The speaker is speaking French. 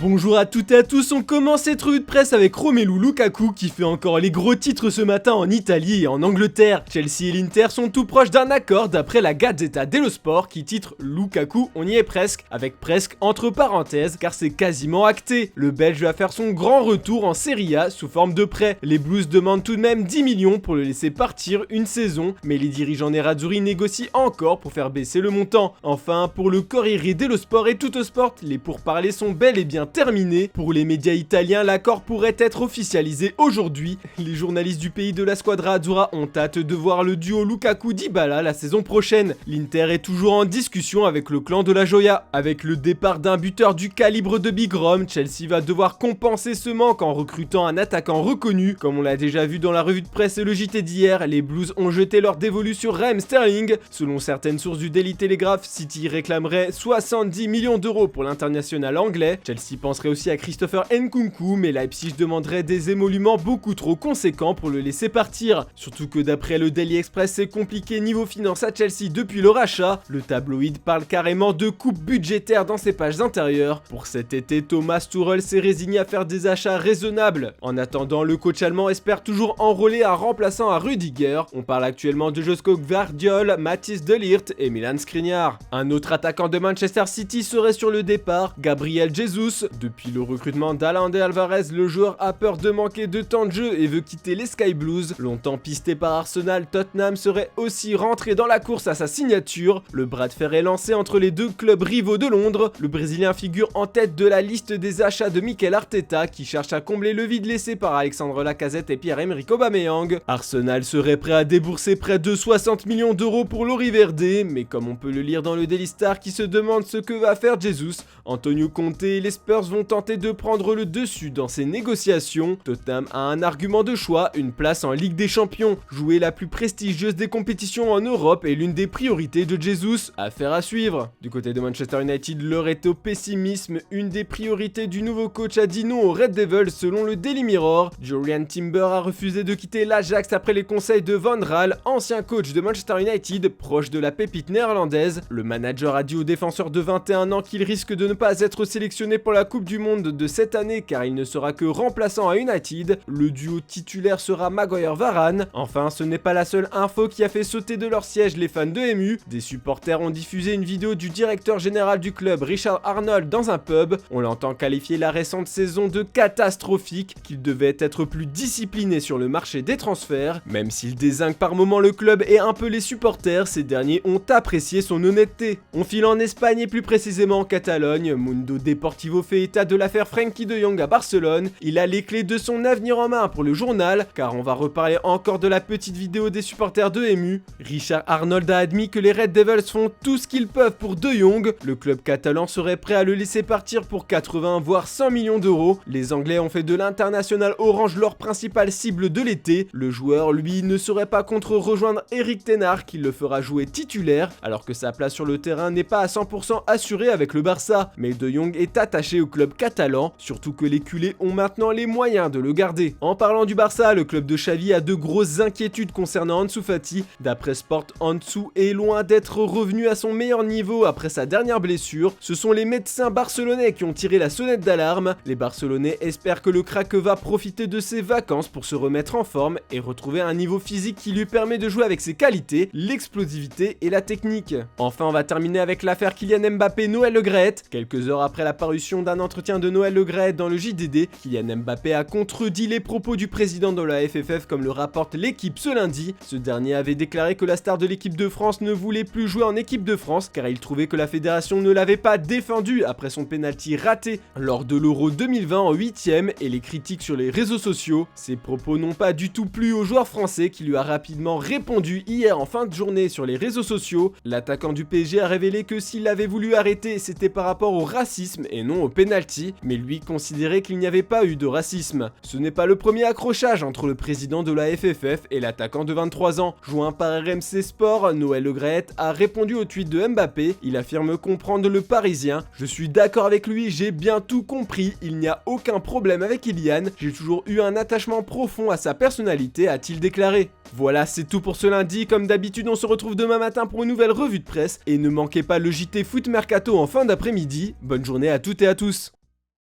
Bonjour à toutes et à tous, on commence cette revue de presse avec Romelu Lukaku qui fait encore les gros titres ce matin en Italie et en Angleterre. Chelsea et l'Inter sont tout proches d'un accord d'après la Gazzetta dello Sport qui titre Lukaku on y est presque, avec presque entre parenthèses car c'est quasiment acté. Le Belge va faire son grand retour en Serie A sous forme de prêt. Les Blues demandent tout de même 10 millions pour le laisser partir une saison, mais les dirigeants nerazzurri négocient encore pour faire baisser le montant. Enfin, pour le Corriere dello Sport et Tuttosport, les pourparlers sont bel et bien terminé. Pour les médias italiens, l'accord pourrait être officialisé aujourd'hui. Les journalistes du pays de la Squadra Azzurra ont hâte de voir le duo Lukaku-Dybala la saison prochaine. L'Inter est toujours en discussion avec le clan de la Joya. Avec le départ d'un buteur du calibre de Big Rom, Chelsea va devoir compenser ce manque en recrutant un attaquant reconnu. Comme on l'a déjà vu dans la revue de presse et le JT d'hier, les Blues ont jeté leur dévolu sur Raheem Sterling. Selon certaines sources du Daily Telegraph, City réclamerait 70 millions d'euros pour l'international anglais. Chelsea penserait aussi à Christopher Nkunku, mais Leipzig demanderait des émoluments beaucoup trop conséquents pour le laisser partir. Surtout que d'après le Daily Express, c'est compliqué niveau finance à Chelsea depuis le rachat. Le tabloïd parle carrément de coupe budgétaire dans ses pages intérieures. Pour cet été, Thomas Tuchel s'est résigné à faire des achats raisonnables. En attendant, le coach allemand espère toujours enrôler un remplaçant à Rudiger. On parle actuellement de Josko Gvardiol, Mathis de Ligt et Milan Skriniar. Un autre attaquant de Manchester City serait sur le départ, Gabriel Jesus. Depuis le recrutement d'Alan Alvarez, le joueur a peur de manquer de temps de jeu et veut quitter les Sky Blues. Longtemps pisté par Arsenal, Tottenham serait aussi rentré dans la course à sa signature. Le bras de fer est lancé entre les deux clubs rivaux de Londres. Le Brésilien figure en tête de la liste des achats de Mikel Arteta qui cherche à combler le vide laissé par Alexandre Lacazette et Pierre-Emerick Aubameyang. Arsenal serait prêt à débourser près de 60 millions d'euros pour Lori Verde, mais comme on peut le lire dans le Daily Star qui se demande ce que va faire Jesus, Antonio Conte et les Spurs vont tenter de prendre le dessus dans ces négociations. Tottenham a un argument de choix, une place en Ligue des Champions. Jouer la plus prestigieuse des compétitions en Europe est l'une des priorités de Jesus. Affaire à suivre. Du côté de Manchester United, l'heure est au pessimisme. Une des priorités du nouveau coach a dit non aux Red Devils selon le Daily Mirror. Jurriën Timber a refusé de quitter l'Ajax après les conseils de Van Raal, ancien coach de Manchester United, proche de la pépite néerlandaise. Le manager a dit au défenseur de 21 ans qu'il risque de ne pas être sélectionné pour la Coupe du Monde de cette année car il ne sera que remplaçant à United. Le duo titulaire sera Maguire-Varane. Enfin, ce n'est pas la seule info qui a fait sauter de leur siège les fans de MU. Des supporters ont diffusé une vidéo du directeur général du club, Richard Arnold, dans un pub. On l'entend qualifier la récente saison de catastrophique, qu'il devait être plus discipliné sur le marché des transferts. Même s'il dézingue par moments le club et un peu les supporters, ces derniers ont apprécié son honnêteté. On file en Espagne et plus précisément en Catalogne. Mundo Deportivo fait état de l'affaire Frenkie de Jong à Barcelone. Il a les clés de son avenir en main pour le journal, car on va reparler encore de la petite vidéo des supporters de MU. Richard Arnold a admis que les Red Devils font tout ce qu'ils peuvent pour De Jong. Le club catalan serait prêt à le laisser partir pour 80 voire 100 millions d'euros. Les Anglais ont fait de l'international orange leur principale cible de l'été. Le joueur, lui, ne serait pas contre rejoindre Eric Ten Hag qui le fera jouer titulaire, alors que sa place sur le terrain n'est pas à 100% assurée avec le Barça. Mais De Jong est attaché au club catalan, surtout que les culés ont maintenant les moyens de le garder. En parlant du Barça, le club de Xavi a de grosses inquiétudes concernant Ansu Fati. D'après Sport, Ansu est loin d'être revenu à son meilleur niveau après sa dernière blessure. Ce sont les médecins barcelonais qui ont tiré la sonnette d'alarme. Les Barcelonais espèrent que le crack va profiter de ses vacances pour se remettre en forme et retrouver un niveau physique qui lui permet de jouer avec ses qualités, l'explosivité et la technique. Enfin, on va terminer avec l'affaire Kylian Mbappé-Noël Le Graët. Quelques heures après la parution d'un entretien de Noël Le Graët dans le JDD, Kylian Mbappé a contredit les propos du président de la FFF comme le rapporte l'équipe ce lundi. Ce dernier avait déclaré que la star de l'équipe de France ne voulait plus jouer en équipe de France car il trouvait que la fédération ne l'avait pas défendu après son penalty raté lors de l'Euro 2020 en 8ème et les critiques sur les réseaux sociaux. Ces propos n'ont pas du tout plu au joueur français qui lui a rapidement répondu hier en fin de journée sur les réseaux sociaux. L'attaquant du PSG a révélé que s'il avait voulu arrêter, c'était par rapport au racisme et non au penalty, mais lui considérait qu'il n'y avait pas eu de racisme. Ce n'est pas le premier accrochage entre le président de la FFF et l'attaquant de 23 ans. Joint par RMC Sport, Noël Le Graët a répondu au tweet de Mbappé. Il affirme comprendre le Parisien. Je suis d'accord avec lui, j'ai bien tout compris, il n'y a aucun problème avec Kylian, j'ai toujours eu un attachement profond à sa personnalité, a-t-il déclaré. Voilà, c'est tout pour ce lundi. Comme d'habitude, on se retrouve demain matin pour une nouvelle revue de presse. Et ne manquez pas le JT Foot Mercato en fin d'après-midi. Bonne journée à toutes et à tous.